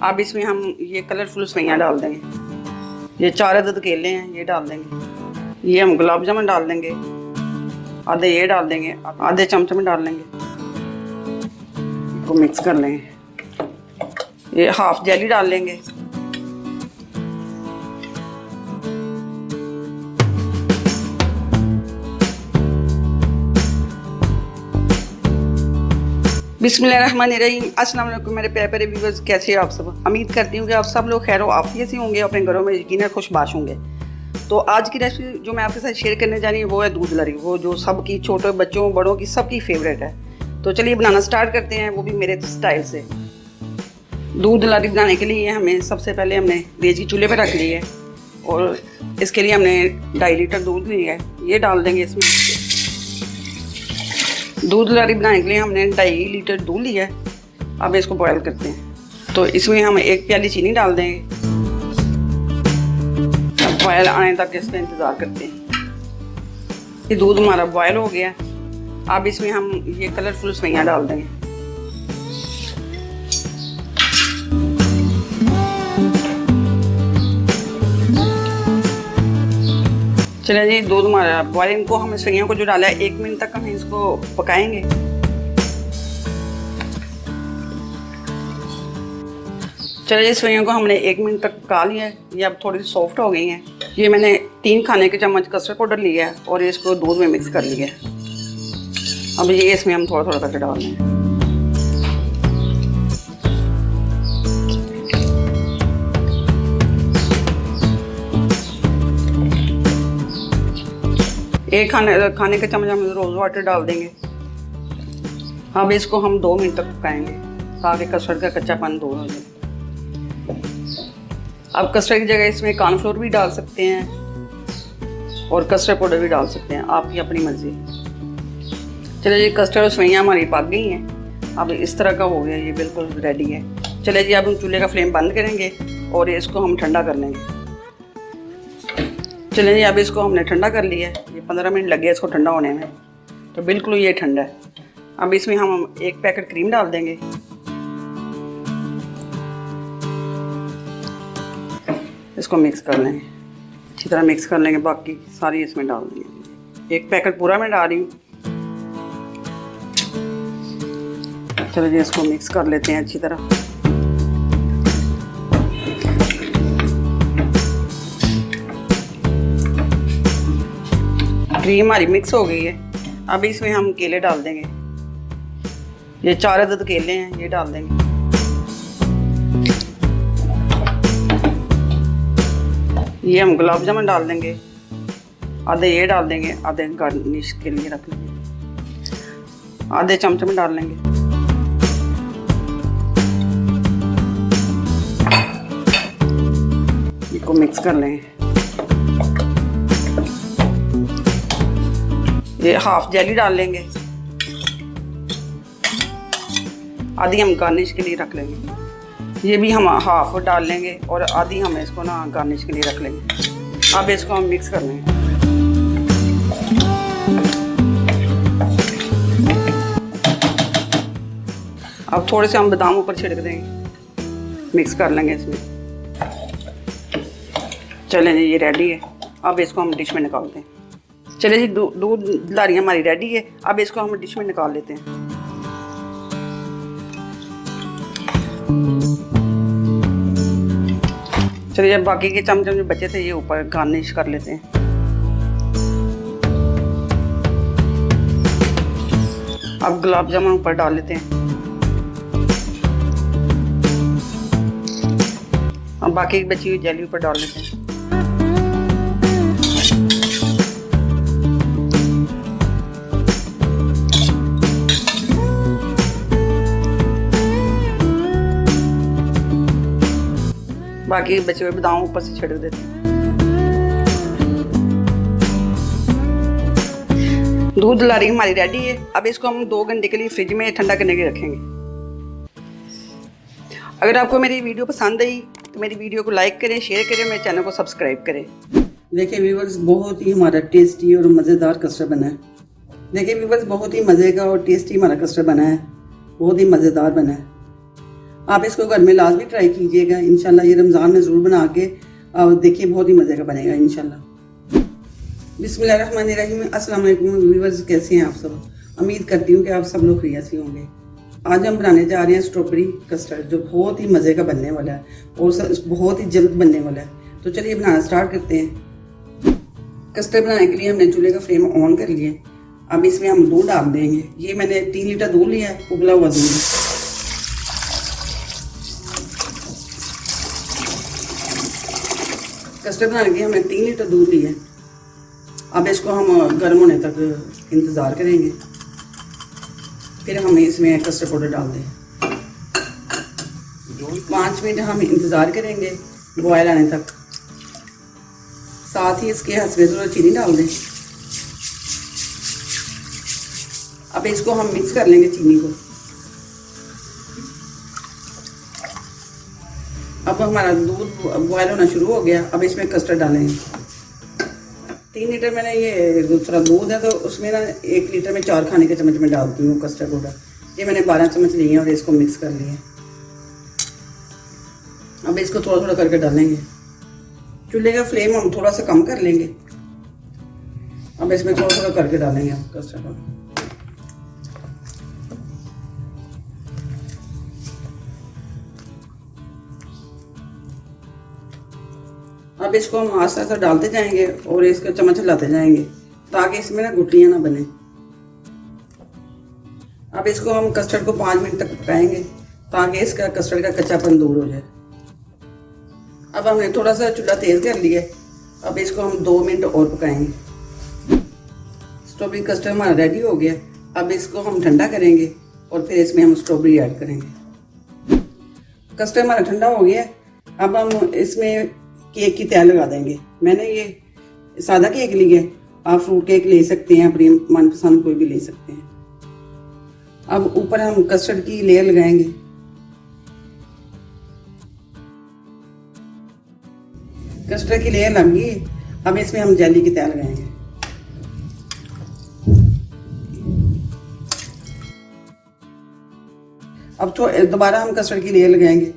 अब इसमें हम ये कलरफुल सेवइयाँ डाल देंगे। ये 4 अदद केले हैं, ये डाल देंगे। ये हम गुलाब जामुन डाल देंगे, आधे ये डाल देंगे, आधे चमचे में डाल लेंगे, इसको मिक्स कर लेंगे। ये हाफ जेली डाल लेंगे। बिस्मिल्लाहिर्रहमानिर्रहीम। अस्सलाम वालेकुम मेरे प्यारे व्यूअर्स, कैसे हैं आप सब। उम्मीद करती हूँ कि आप सब लोग खैर आफियत से होंगे, अपने घरों में यकीनन खुशबाश होंगे। तो आज की रेसिपी जो मैं आपके साथ शेयर करने जा रही हूँ वो है दूध लरी, वो जो सबकी छोटे बच्चों बड़ों की सबकी फेवरेट है। तो चलिए बनाना स्टार्ट करते हैं, वो भी मेरे स्टाइल से। दूध लरी बनाने के लिए हमें सबसे पहले हमने देसी चूल्हे पर रख ली है और इसके लिए हमने 2.5 लीटर दूध लिया है, ये डाल देंगे इसमें। दूध लरी बनाने के लिए हमने 2.5 लीटर दूध लिया है। अब इसको बॉयल करते हैं। तो इसमें हम 1 प्याली चीनी डाल देंगे। अब बॉयल आने तक इसका इंतज़ार करते हैं। ये दूध हमारा बॉयल हो गया। अब इसमें हम ये कलरफुल सेवइयाँ डाल देंगे। चलिए जी, दूध हमारा बॉयल, इनको हम सेवइयों को जो डाला है 1 मिनट तक हम इसको पकाएंगे। चलिए जी, सेवइयों को हमने 1 मिनट तक पका लिया है। ये अब थोड़ी सी सॉफ्ट हो गई हैं। ये मैंने 3 खाने के चम्मच कस्टर्ड पाउडर लिया है और इसको दूध में मिक्स कर लिया है। अब ये इसमें हम थोड़ा थोड़ा करके डाल रहे हैं। एक खाने का चम्मच हम रोज़ वाटर डाल देंगे। अब इसको हम 2 मिनट तक पकाएंगे ताकि कस्टर्ड का कच्चापन दूर हो जाए। अब कस्टर्ड की जगह इसमें कॉर्नफ्लोर भी डाल सकते हैं और कस्टर्ड पाउडर भी डाल सकते हैं, आपकी अपनी मर्जी। चलिए जी, कस्टर्ड और सेवइयाँ हमारी पक गई हैं। अब इस तरह का हो गया, ये बिल्कुल रेडी है। चलिए जी, अब हम चूल्हे का फ्लेम बंद करेंगे और इसको हम ठंडा कर लेंगे। चलिए जी, अब इसको हमने ठंडा कर लिया है। ये 15 मिनट लगे इसको ठंडा होने में, तो बिल्कुल ये ठंडा है। अब इसमें हम 1 पैकेट क्रीम डाल देंगे। इसको मिक्स कर लेंगे, अच्छी तरह मिक्स कर लेंगे। बाकी सारी इसमें डाल देंगे। 1 पैकेट पूरा मैं डाल रही हूँ। चलिए जी, इसको मिक्स कर लेते हैं अच्छी तरह। क्रीम हमारी मिक्स हो गई है। अब इसमें हम केले डाल देंगे। ये 4 अदद केले हैं, ये डाल देंगे। ये हम गुलाब जामुन डाल देंगे, आधे ये डाल देंगे, आधे गार्निश के लिए रख लेंगे, आधे चमचे में डाल लेंगे। इसको मिक्स कर लेंगे। ये हाफ जेली डाल लेंगे, आधी हम गार्निश के लिए रख लेंगे। ये भी हम हाफ डाल लेंगे और आधी हम इसको ना गार्निश के लिए रख लेंगे। अब इसको हम मिक्स कर लेंगे। अब थोड़े से हम बादाम ऊपर छिड़क देंगे, मिक्स कर लेंगे इसमें। चलें जी, ये रेडी है। अब इसको हम डिश में निकालते हैं। चलिए जी, दूध लरी हमारी रेडी है। अब इसको हम डिश में निकाल लेते हैं। चलिए, बाकी के चमचे जो बचे थे ये ऊपर गार्निश कर लेते हैं। अब गुलाब जामुन ऊपर डाल लेते हैं। अब बाकी की बची हुई जेली ऊपर डाल लेते हैं। बाकी बचे हुए बादाम ऊपर से छिड़क देते हैं। दूध लरी हमारी रेडी है। अब इसको हम 2 घंटे के लिए फ्रिज में ठंडा करने के लिए रखेंगे। अगर आपको मेरी वीडियो पसंद आई तो मेरी वीडियो को लाइक करें, शेयर करें, मेरे चैनल को सब्सक्राइब करें। देखिए व्यूवर्स, बहुत ही हमारा टेस्टी और मज़ेदार कस्टर्ड बना है। देखिए व्यूवर्स, बहुत ही मज़े का और टेस्टी हमारा कस्टर्ड बना है, बहुत ही मज़ेदार बना है। आप इसको घर में लाजमी ट्राई कीजिएगा इंशाल्लाह। ये रमज़ान में ज़रूर बना के देखिए, बहुत ही मज़े का बनेगा इंशाल्लाह। बिस्मिल्लाहिर्रहमानिर्रहीम। अस्सलाम वालेकुम व्यूअर्स, कैसे हैं आप सब? उम्मीद करती हूँ कि आप सब लोग खैरियत से होंगे। आज हम बनाने जा रहे हैं स्ट्रॉबेरी कस्टर्ड, जो बहुत ही मज़े का बनने वाला है और बहुत ही जल्द बनने वाला है। तो चलिए बनाना स्टार्ट करते हैं। कस्टर्ड बनाने के लिए हमने चूल्हे का फ्लेम ऑन कर लिया। अब इसमें हम दूध डाल देंगे। ये मैंने 3 लीटर दूध लिया है, उबला हुआ दूध। कस्टर्ड बनाने के लिए हमने 3 लीटर दूध लिया है। अब इसको हम गर्म होने तक इंतज़ार करेंगे। फिर हम इसमें कस्टर्ड पाउडर डाल दें। 5 मिनट हम इंतज़ार करेंगे बॉयल आने तक। साथ ही इसके हसबे थोड़ा चीनी डाल दें। अब इसको हम मिक्स कर लेंगे चीनी को। अब हमारा दूध बॉयल होना शुरू हो गया। अब इसमें कस्टर्ड डालेंगे। 3 लीटर मैंने ये दूसरा दूध है, तो उसमें ना 1 लीटर में 4 खाने के चम्मच में डालती हूँ कस्टर्ड पाउडर। ये मैंने 12 चम्मच लिए हैं और इसको मिक्स कर लिए। अब इसको थोड़ा थोड़ा करके डालेंगे। चूल्हे का फ्लेम हम थोड़ा सा कम कर लेंगे। अब इसमें थोड़ा थोड़ा करके डालेंगे हम कस्टर्ड पाउडर। अब इसको हम आस्ते आस्ते डालते जाएंगे और इसका चम्मच हिलाते जाएंगे ताकि इसमें ना गुठलियाँ ना बने। अब इसको हम कस्टर्ड को 5 मिनट तक पकाएंगे ताकि इसका कस्टर्ड का कच्चापन दूर हो जाए। अब हमने थोड़ा सा चूल्हा तेज कर लिया। अब इसको हम 2 मिनट और पकाएंगे। स्ट्रॉबेरी कस्टर्ड हमारा रेडी हो गया। अब इसको हम ठंडा करेंगे और फिर इसमें हम स्ट्रॉबेरी ऐड करेंगे। कस्टर्ड हमारा ठंडा हो गया। अब हम इसमें केक की तह लगा देंगे। मैंने ये सादा केक लिया है, आप फ्रूट केक ले सकते हैं, अपनी मनपसंद कोई भी ले सकते हैं। अब ऊपर हम कस्टर्ड की लेयर लगाएंगे। कस्टर्ड की लेयर लग गई। अब इसमें हम जेली की तह लगाएंगे। अब दोबारा हम कस्टर्ड की लेयर लगाएंगे।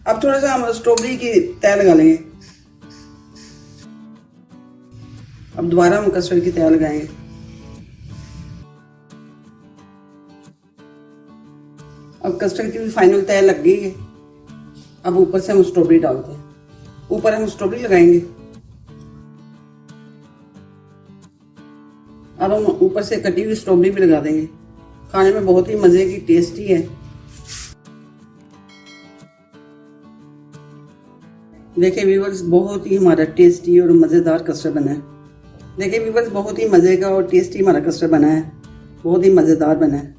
अब थोड़ा सा हम स्ट्रॉबेरी की तह लगा लेंगे। अब दोबारा हम कस्टर्ड की तह लगाएंगे। अब कस्टर्ड की भी फाइनल तह लग गई है। अब ऊपर से हम स्ट्रॉबेरी डालते हैं। ऊपर हम स्ट्रॉबेरी लगाएंगे। अब हम ऊपर से कटी हुई स्ट्रॉबेरी भी लगा देंगे। खाने में बहुत ही मजे की टेस्टी है। देखिए व्यूवर्स, बहुत ही हमारा टेस्टी और मज़ेदार कस्टर्ड बना है। देखिए व्यूवर्स, बहुत ही मज़े का और टेस्टी हमारा कस्टर्ड बना है। बहुत ही मज़ेदार बना है।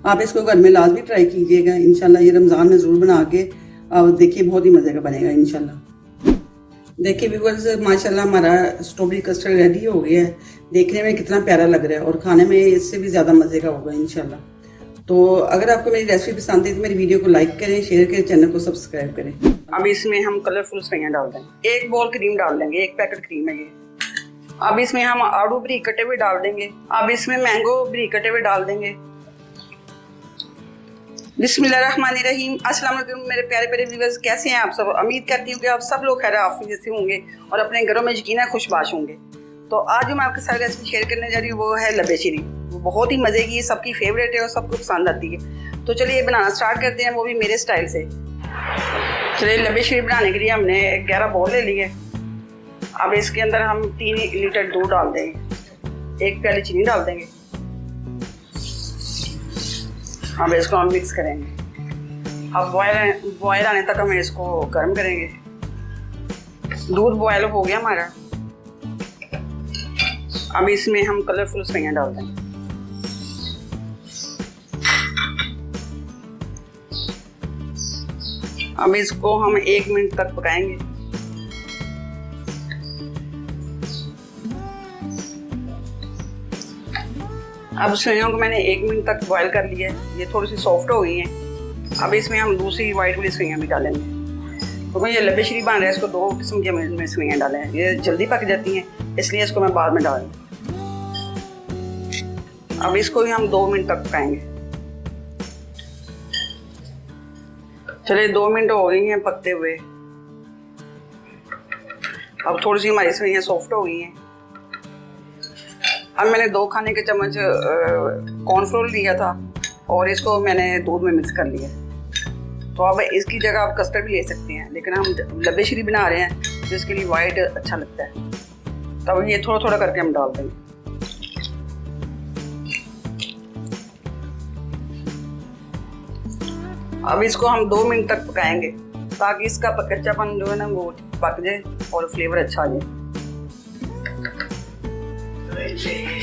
आप इसको घर में लाजमी ट्राई कीजिएगा इंशाल्लाह। ये रमज़ान में ज़रूर बना के देखिए, बहुत ही मज़े का बनेगा इंशाल्लाह। देखिए व्यूवर्स, माशाल्लाह हमारा स्ट्रॉबेरी कस्टर्ड रेडी हो गया है। देखने में कितना प्यारा लग रहा है और खाने में इससे भी ज़्यादा मज़े का होगा इंशाल्लाह। तो अगर आपको मेरी रेसिपी पसंद है तो मेरी वीडियो को लाइक करें, शेयर करें, चैनल को सब्सक्राइब करें। अब इसमें हम कलरफुल सैयां डाल देंगे। 1 बॉल क्रीम डाल देंगे, 1 पैकेट क्रीम है ये। अब इसमें हम आड़ू बारीक कटे हुए डाल देंगे। अब इसमें मैंगो बारीक कटे हुए डाल देंगे। बिस्मिल्लाहिर्रहमानिर्रहीम। अस्सलाम वालेकुम मेरे प्यारे प्यारे व्यूअर्स, कैसे हैं आप सब? उम्मीद करती हूँ कि आप सब लोग खैर आफियत से होंगे और अपने घरों में यकीनन खुशबाश होंगे। तो आज जो मैं आपके साथ रेसिपी शेयर करने जा रही हूँ वो है लबे शीरी। वो बहुत ही मज़े की है, सबकी फेवरेट है और सबको पसंद आती है। तो चलिए बनाना स्टार्ट करते हैं, वो भी मेरे स्टाइल से। चलिए लबे शीरी बनाने के लिए हमने 11 बॉल ले लिए। अब इसके अंदर हम 3 लीटर दूध डाल देंगे। 1 प्याली चीनी डाल देंगे। अब इसको हम मिक्स करेंगे। अब बॉयल आने तक हम इसको गर्म करेंगे। दूध बॉयल हो गया हमारा। अब इसमें हम कलरफुल सैयां डाल देंगे। अब इसको हम 1 मिनट तक पकाएंगे। अब सैयों को मैंने 1 मिनट तक बॉयल कर लिया है। ये थोड़ी सी सॉफ्ट हो गई हैं। अब इसमें हम दूसरी वाइट वाली सैयां भी डालेंगे। क्योंकि ये लबे शीरी बन रहा है, इसको 2 किस्म के में सैयां डालें हैं। ये जल्दी पक जाती हैं, इसलिए इसको मैं बाद में डाल दूँ। अब इसको भी हम 2 मिनट तक पकाएंगे। चलिए 2 मिनट हो गई हैं पकते हुए। अब थोड़ी सी हमारी सेवइयाँ सॉफ्ट हो गई हैं। अब मैंने 2 खाने के चम्मच कॉर्नफ्लोर लिया था और इसको मैंने दूध में मिक्स कर लिया। तो अब इसकी जगह आप कस्टर्ड भी ले सकते हैं, लेकिन हम लब्बे शीरी बना रहे हैं जिसके लिए वाइट अच्छा लगता है। तब ये थोड़ा थोड़ा करके हम डाल देंगे। अब इसको हम 2 मिनट तक पकाएंगे ताकि इसका कच्चापन जो है ना वो पक जाए और फ्लेवर अच्छा आ जाए।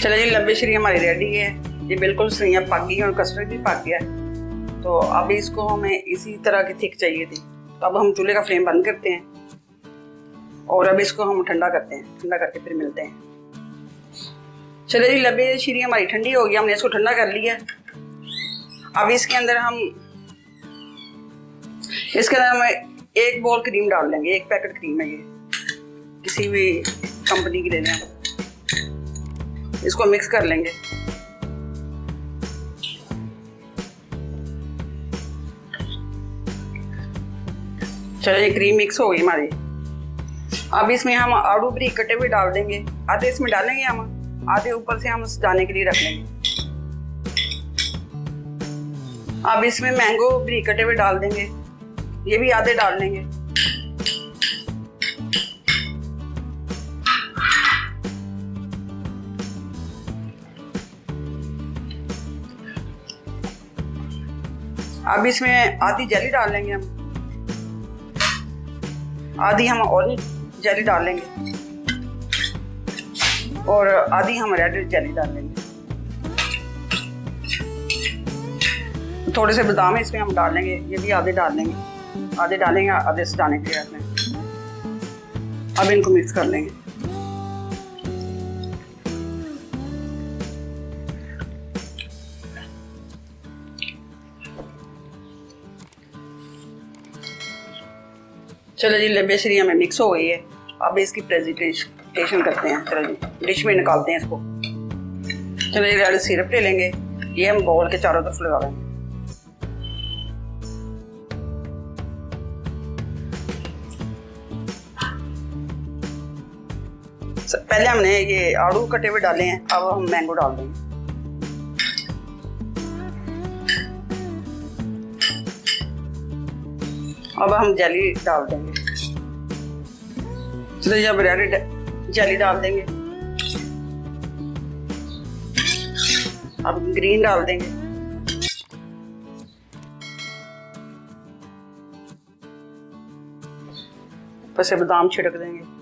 चलिए जी, लब्बे शीरी हमारी रेडी है। ये बिल्कुल सेवइयाँ पक गई और कस्टर्ड भी पक गया है। तो अब इसको हमें इसी तरह की थिक चाहिए थी। तो अब हम चूल्हे का फ्लेम बंद करते हैं और अब इसको हम ठंडा करते हैं। ठंडा करके फिर मिलते हैं। चलिए जी, लब्बे शीरी हमारी ठंडी हो गई, हमने इसको ठंडा कर लिया। अब इसके अंदर हम 1 बॉल क्रीम डाल लेंगे। 1 पैकेट क्रीम है, ये किसी भी कंपनी की ले लें। इसको मिक्स कर लेंगे। चलिए क्रीम मिक्स हो गई हमारी। अब इसमें हम आलू बारीक कटे हुए डाल देंगे। आधे इसमें डालेंगे हम, आधे ऊपर से हम सजाने के लिए रख लेंगे। अब इसमें मैंगो बारीक कटे हुए डाल देंगे, ये भी आधे डाल लेंगे। अब इसमें आधी जेली डाल लेंगे हम, आधी हम ऑरेंज जेली डाल लेंगे और आधी हम रेड जेली डाल लेंगे। थोड़े से बादाम इसमें हम डाल लेंगे, ये भी आधे डाल लेंगे। आधे डालेंगे, आधे सजाने के लिए रख लेंगे। अब इनको मिक्स कर लेंगे। चलो जी, लब्बे शीरी हमें मिक्स हो गई है। अब इसकी प्रेजेंटेशन करते हैं। चलो जी, डिश में निकालते हैं इसको। चलो जी, रेड सिरप ले लेंगे, ये हम बाउल के चारों तरफ लगा लेंगे। पहले हमने ये आलू कटे हुए डाले हैं, अब हम मैंगो डाल देंगे। अब हम जेली डाल देंगे। चलिए जब रेड जेली डाल देंगे, अब ग्रीन डाल देंगे। ऊपर से बादाम छिड़क देंगे।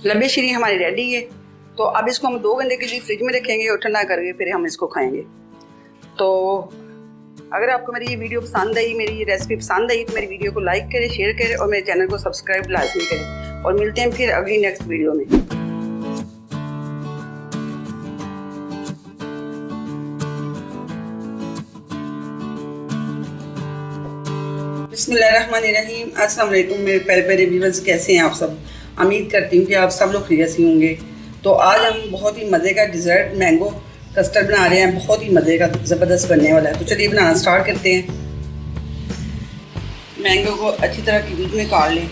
लब्बे शीरी हमारी रेडी है। तो अब इसको हम 2 घंटे के लिए फ्रिज में रखेंगे और ठंडा करके फिर हम इसको खाएंगे। तो अगर आपको मेरी ये वीडियो पसंद आई, मेरी ये रेसिपी पसंद आई, तो मेरी वीडियो को लाइक करें, शेयर करें और मेरे चैनल को सब्सक्राइब लाजमी करें। और मिलते हैं फिर अगली नेक्स्ट वीडियो में। बिस्मिल्लाहिर्रहमानिर्रहीम। अस्सलाम वालेकुम मेरे प्यारे व्यूअर्स, कैसे हैं आप सब? उम्मीद करती हूँ कि आप सब लोग खैरियत से होंगे। तो आज हम बहुत ही मज़े का डिज़र्ट मैंगो कस्टर्ड बना रहे हैं। बहुत ही मज़े का ज़बरदस्त बनने वाला है। तो चलिए बनाना स्टार्ट करते हैं। मैंगो को अच्छी तरह क्यूब में काट लें।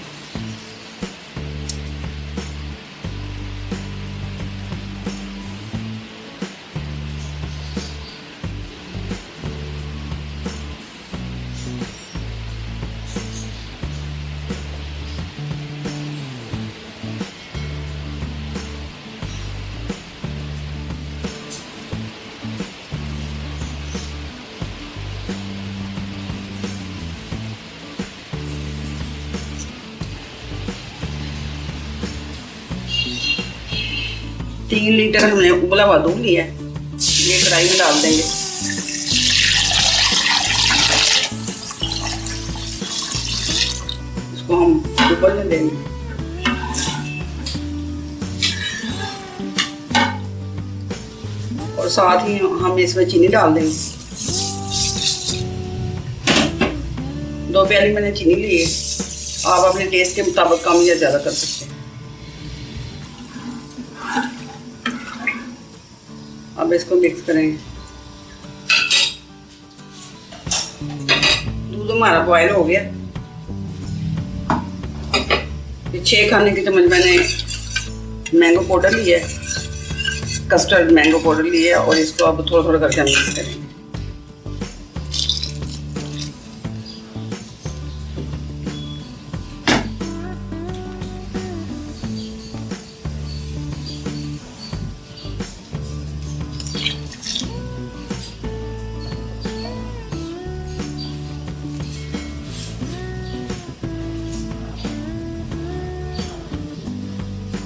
तीन लीटर हमने उबला हुआ दूध लिया है, ये कढ़ाई में डाल देंगे। इसको हम उबलने देंगे। और साथ ही हम इसमें चीनी डाल देंगे। 2 प्याली मैंने चीनी ली है, आप अपने टेस्ट के मुताबिक कम या ज़्यादा कर सकते हैं। अब इसको मिक्स करेंगे। हमारा बॉयल हो गया। 6 खाने की चम्मच मैंने मैंगो पाउडर लिया है, कस्टर्ड मैंगो पाउडर लिया है, और इसको अब थोड़ा थोड़ा करके हम मिक्स करेंगे।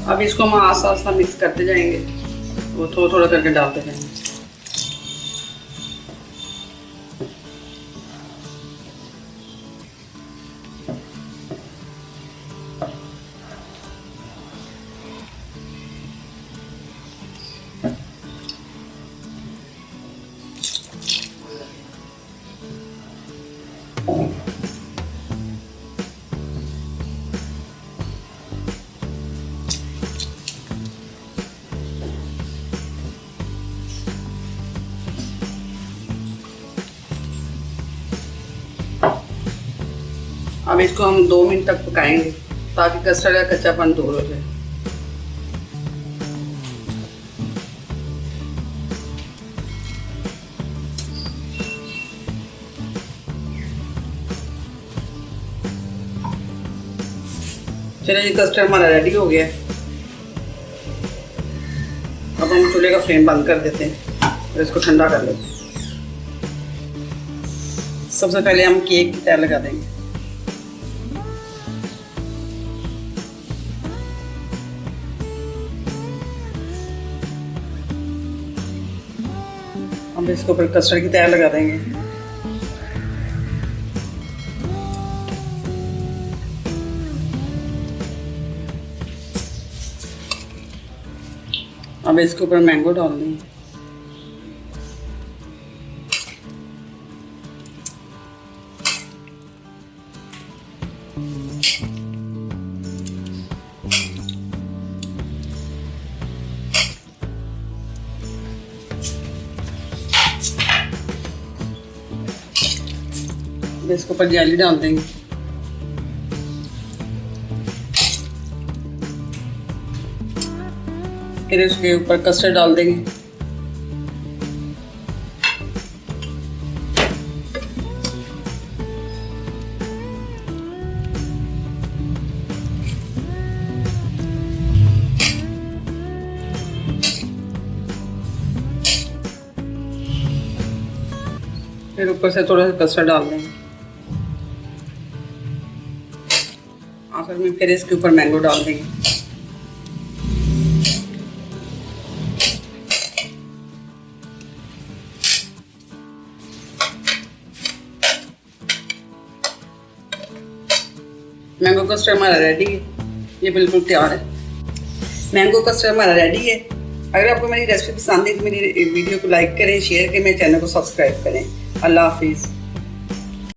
अब इसको हम आस्ता आस्ता मिक्स करते जाएंगे, वो थोड़ा थोड़ा करके डालते जाएंगे। अब इसको हम 2 मिनट तक पकाएंगे ताकि कस्टर्ड का कच्चापन दूर हो जाए। चलिए जी, कस्टर्ड हमारा रेडी हो गया है। अब हम चूल्हे का फ्लेम बंद कर देते हैं और इसको ठंडा कर लेते हैं। सबसे पहले हम केक की तैयार लगा देंगे। हम इसके ऊपर कस्टर्ड की तैयार लगा देंगे। अब इसके ऊपर मैंगो डाल देंगे। इसके ऊपर जेली डाल देंगे। फिर इसके ऊपर कस्टर्ड डाल देंगे। फिर ऊपर से थोड़ा सा कस्टर्ड डाल देंगे। आखिर में फिर इसके ऊपर मैंगो डाल देंगे। मैंगो कस्टर्ड हमारा रेडी है, ये बिल्कुल तैयार है। मैंगो कस्टर्ड हमारा रेडी है। अगर आपको मेरी रेसिपी पसंद है तो मेरी वीडियो को लाइक करें, शेयर करें, मेरे चैनल को सब्सक्राइब करें। अल्लाह हाफिज़।